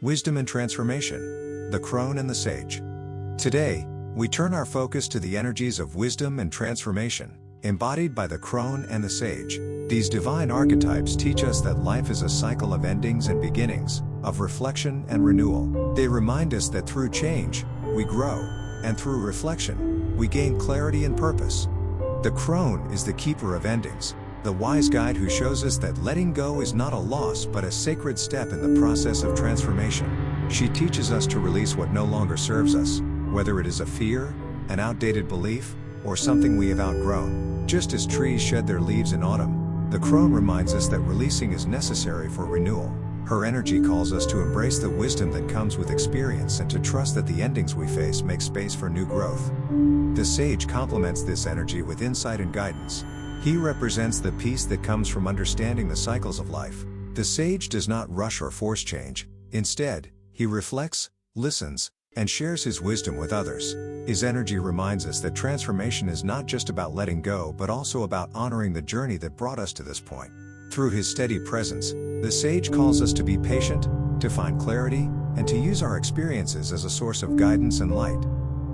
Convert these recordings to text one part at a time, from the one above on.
Wisdom and Transformation, the Crone and the Sage. Today, we turn our focus to the energies of wisdom and transformation, embodied by the Crone and the Sage. These divine archetypes teach us that life is a cycle of endings and beginnings, of reflection and renewal. They remind us that through change, we grow, and through reflection, we gain clarity and purpose. The Crone is the keeper of endings, the wise guide who shows us that letting go is not a loss but a sacred step in the process of transformation. She teaches us to release what no longer serves us, whether it is a fear, an outdated belief, or something we have outgrown. Just as trees shed their leaves in autumn, the Crone reminds us that releasing is necessary for renewal. Her energy calls us to embrace the wisdom that comes with experience and to trust that the endings we face make space for new growth. The Sage complements this energy with insight and guidance. He represents the peace that comes from understanding the cycles of life. The Sage does not rush or force change. Instead, he reflects, listens, and shares his wisdom with others. His energy reminds us that transformation is not just about letting go but also about honoring the journey that brought us to this point. Through his steady presence, the Sage calls us to be patient, to find clarity, and to use our experiences as a source of guidance and light.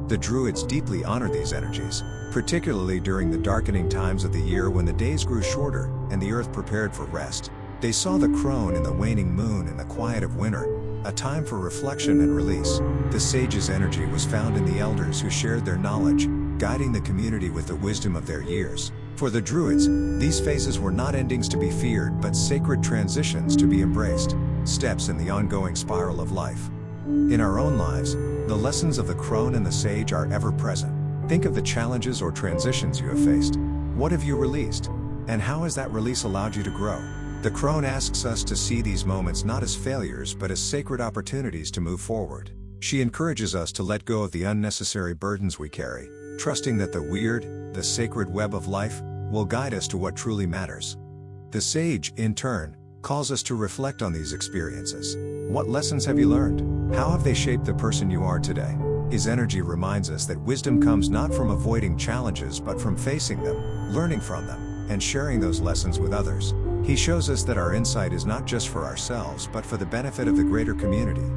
The Druids deeply honor these energies, particularly during the darkening times of the year when the days grew shorter and the earth prepared for rest. They saw the Crone in the waning moon and the quiet of winter, a time for reflection and release. The Sage's energy was found in the elders who shared their knowledge, guiding the community with the wisdom of their years. For the Druids, these phases were not endings to be feared but sacred transitions to be embraced, steps in the ongoing spiral of life. In our own lives, the lessons of the Crone and the Sage are ever present. Think of the challenges or transitions you have faced. What have you released? And how has that release allowed you to grow? The Crone asks us to see these moments not as failures but as sacred opportunities to move forward. She encourages us to let go of the unnecessary burdens we carry, trusting that the Wyrd, the sacred web of life, will guide us to what truly matters. The Sage, in turn, calls us to reflect on these experiences. What lessons have you learned? How have they shaped the person you are today? His energy reminds us that wisdom comes not from avoiding challenges but from facing them, learning from them, and sharing those lessons with others. He shows us that our insight is not just for ourselves but for the benefit of the greater community.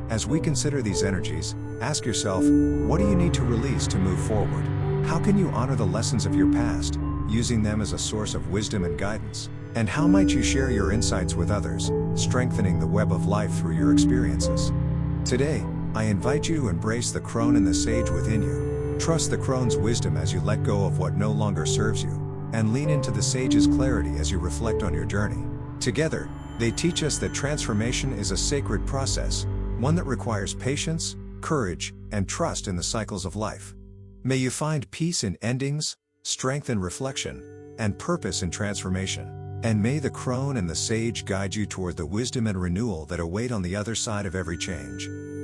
As we consider these energies, ask yourself, what do you need to release to move forward? How can you honor the lessons of your past, using them as a source of wisdom and guidance? And how might you share your insights with others, strengthening the web of life through your experiences? Today, I invite you to embrace the Crone and the Sage within you. Trust the Crone's wisdom as you let go of what no longer serves you, and lean into the Sage's clarity as you reflect on your journey. Together, they teach us that transformation is a sacred process, one that requires patience, courage, and trust in the cycles of life. May you find peace in endings, strength in reflection, and purpose in transformation. And may the Crone and the Sage guide you toward the wisdom and renewal that await on the other side of every change.